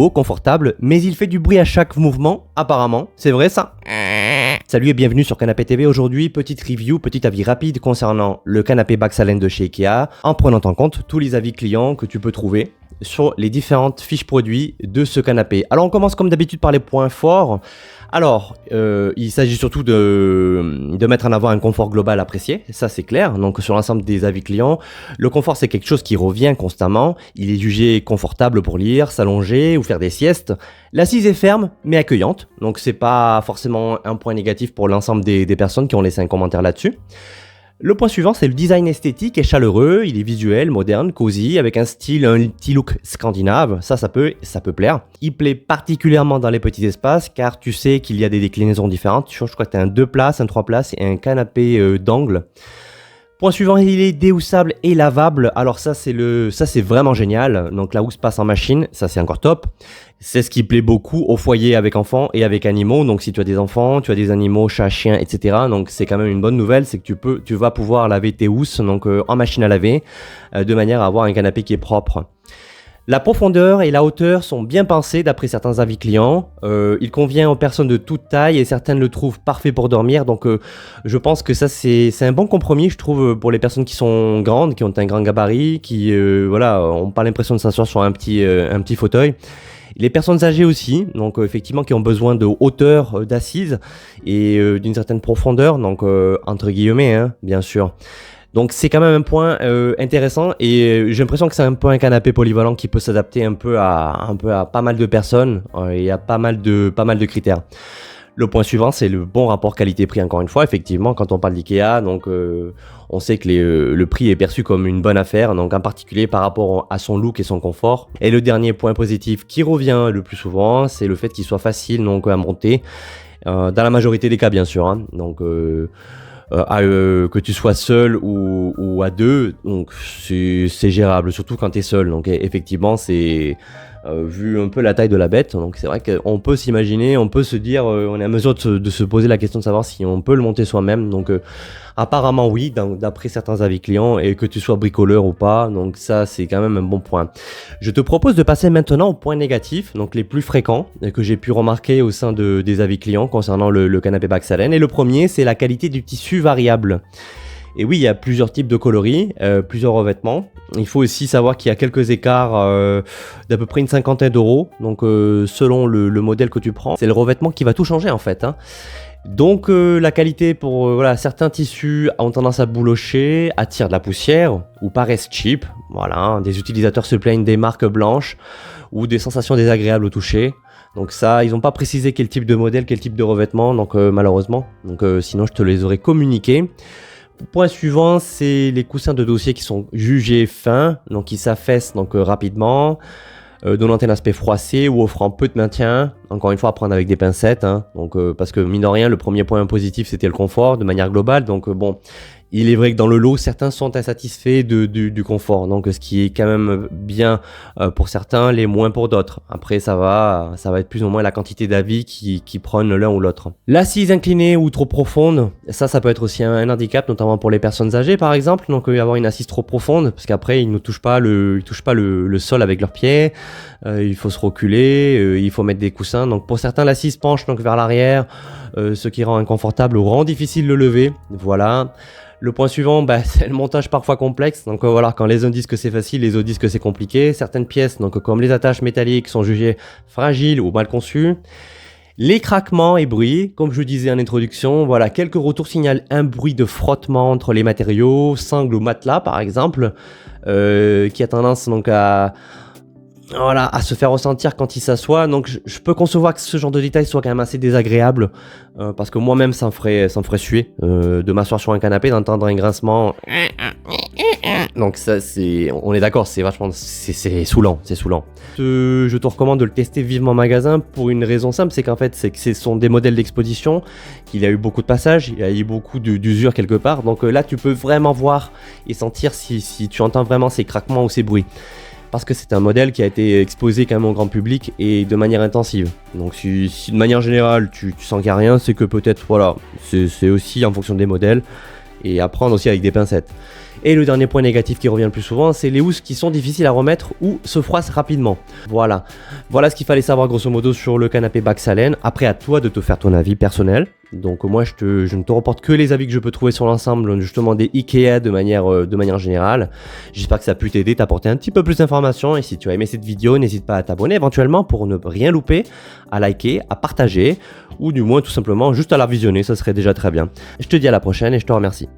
beau, confortable, mais il fait du bruit à chaque mouvement, apparemment. C'est vrai ça? Salut et bienvenue sur Canapé TV. Aujourd'hui, petite review, petit avis rapide concernant le canapé Baxalen de chez Ikea, en prenant en compte tous les avis clients que tu peux trouver sur les différentes fiches produits de ce canapé. Alors on commence comme d'habitude par les points forts. Alors, il s'agit surtout de mettre en avant un confort global apprécié, ça c'est clair. Donc sur l'ensemble des avis clients, le confort c'est quelque chose qui revient constamment. Il est jugé confortable pour lire, s'allonger ou faire des siestes. L'assise est ferme mais accueillante, donc c'est pas forcément un point négatif pour l'ensemble des personnes qui ont laissé un commentaire là-dessus. Le point suivant, c'est le design esthétique et chaleureux, il est visuel, moderne, cosy, avec un petit look scandinave, ça peut plaire. Il plaît particulièrement dans les petits espaces, car tu sais qu'il y a des déclinaisons différentes, je crois que tu as un 2 places, un 3 places et un canapé d'angle. Point suivant, il est déhoussable et lavable. Alors ça c'est vraiment génial. Donc la housse passe en machine, ça c'est encore top. C'est ce qui plaît beaucoup au foyer avec enfants et avec animaux. Donc si tu as des enfants, tu as des animaux, chats, chiens, etc. Donc c'est quand même une bonne nouvelle, c'est que tu vas pouvoir laver tes housses donc en machine à laver, de manière à avoir un canapé qui est propre. La profondeur et la hauteur sont bien pensées d'après certains avis clients. Il convient aux personnes de toute taille et certaines le trouvent parfait pour dormir. Donc je pense que ça c'est un bon compromis, je trouve, pour les personnes qui sont grandes, qui ont un grand gabarit, qui ont pas l'impression de s'asseoir sur un petit fauteuil. Les personnes âgées aussi, donc effectivement qui ont besoin de hauteur d'assise et d'une certaine profondeur, donc entre guillemets, hein, bien sûr. Donc c'est quand même un point intéressant et j'ai l'impression que c'est un peu un canapé polyvalent qui peut s'adapter un peu à pas mal de personnes et à pas mal de critères. Le point suivant, c'est le bon rapport qualité-prix, encore une fois. Effectivement, quand on parle d'IKEA, donc on sait que le prix est perçu comme une bonne affaire, donc en particulier par rapport à son look et son confort. Et le dernier point positif qui revient le plus souvent, c'est le fait qu'il soit facile donc à monter, dans la majorité des cas bien sûr, hein. Donc que tu sois seul ou à deux, donc c'est gérable, surtout quand tu es seul. Donc effectivement, c'est vu un peu la taille de la bête, donc c'est vrai qu'on peut s'imaginer, on peut se dire, on est à mesure de se poser la question de savoir si on peut le monter soi-même. Donc apparemment oui, d'après certains avis clients, et que tu sois bricoleur ou pas, donc ça c'est quand même un bon point. Je te propose de passer maintenant aux points négatifs, donc les plus fréquents que j'ai pu remarquer au sein des avis clients concernant le canapé Baxalen. Et le premier, c'est la qualité du tissu variable. Et oui, il y a plusieurs types de coloris, plusieurs revêtements. Il faut aussi savoir qu'il y a quelques écarts d'à peu près une cinquantaine d'euros. Donc selon le modèle que tu prends, c'est le revêtement qui va tout changer en fait, hein. Donc la qualité pour certains tissus ont tendance à boulocher, attirent de la poussière ou paraissent cheap. Voilà, des utilisateurs se plaignent des marques blanches ou des sensations désagréables au toucher. Donc ça, ils n'ont pas précisé quel type de modèle, quel type de revêtement, donc malheureusement. Donc sinon je te les aurais communiqués. Point suivant, c'est les coussins de dossier qui sont jugés fins, donc qui s'affaissent donc rapidement, donnant un aspect froissé ou offrant peu de maintien. Encore une fois, à prendre avec des pincettes, hein. Donc parce que mine de rien, le premier point positif c'était le confort de manière globale. Donc bon, il est vrai que dans le lot, certains sont insatisfaits du confort, donc ce qui est quand même bien pour certains, les moins pour d'autres. Après, ça va être plus ou moins la quantité d'avis qui prônent l'un ou l'autre. L'assise inclinée ou trop profonde, ça peut être aussi un handicap, notamment pour les personnes âgées par exemple. Donc avoir une assise trop profonde, parce qu'après ils ne touchent pas le sol avec leurs pieds. Il faut se reculer, il faut mettre des coussins. Donc pour certains, l'assise penche donc vers l'arrière, ce qui rend inconfortable ou rend difficile le lever. Voilà. Le point suivant, c'est le montage parfois complexe. Donc voilà, quand les uns disent que c'est facile, les autres disent que c'est compliqué. Certaines pièces, donc comme les attaches métalliques, sont jugées fragiles ou mal conçues. Les craquements et bruits, comme je disais en introduction, voilà, quelques retours signalent un bruit de frottement entre les matériaux, sangle ou matelas par exemple, qui a tendance donc à se faire ressentir quand il s'assoit. Donc je peux concevoir que ce genre de détail soit quand même assez désagréable, parce que moi-même ça me ferait suer de m'asseoir sur un canapé, d'entendre un grincement. Donc ça on est d'accord, c'est saoulant, c'est saoulant. Je te recommande de le tester vivement en magasin pour une raison simple, c'est qu'en fait ce sont des modèles d'exposition, qu'il y a eu beaucoup de passages, il y a eu beaucoup d'usure quelque part. Donc là tu peux vraiment voir et sentir si tu entends vraiment ces craquements ou ces bruits. Parce que c'est un modèle qui a été exposé quand même au grand public et de manière intensive. Donc si de manière générale tu sens qu'il n'y a rien, c'est que peut-être c'est aussi en fonction des modèles et à prendre aussi avec des pincettes. Et le dernier point négatif qui revient le plus souvent, c'est les housses qui sont difficiles à remettre ou se froissent rapidement. Voilà ce qu'il fallait savoir grosso modo sur le canapé Baxalen. Après, à toi de te faire ton avis personnel. Donc moi je ne te reporte que les avis que je peux trouver sur l'ensemble justement des Ikea de manière générale. J'espère que ça a pu t'aider, t'apporter un petit peu plus d'informations, et si tu as aimé cette vidéo, n'hésite pas à t'abonner éventuellement pour ne rien louper, à liker, à partager, ou du moins tout simplement juste à la visionner, ça serait déjà très bien. Je te dis à la prochaine et je te remercie.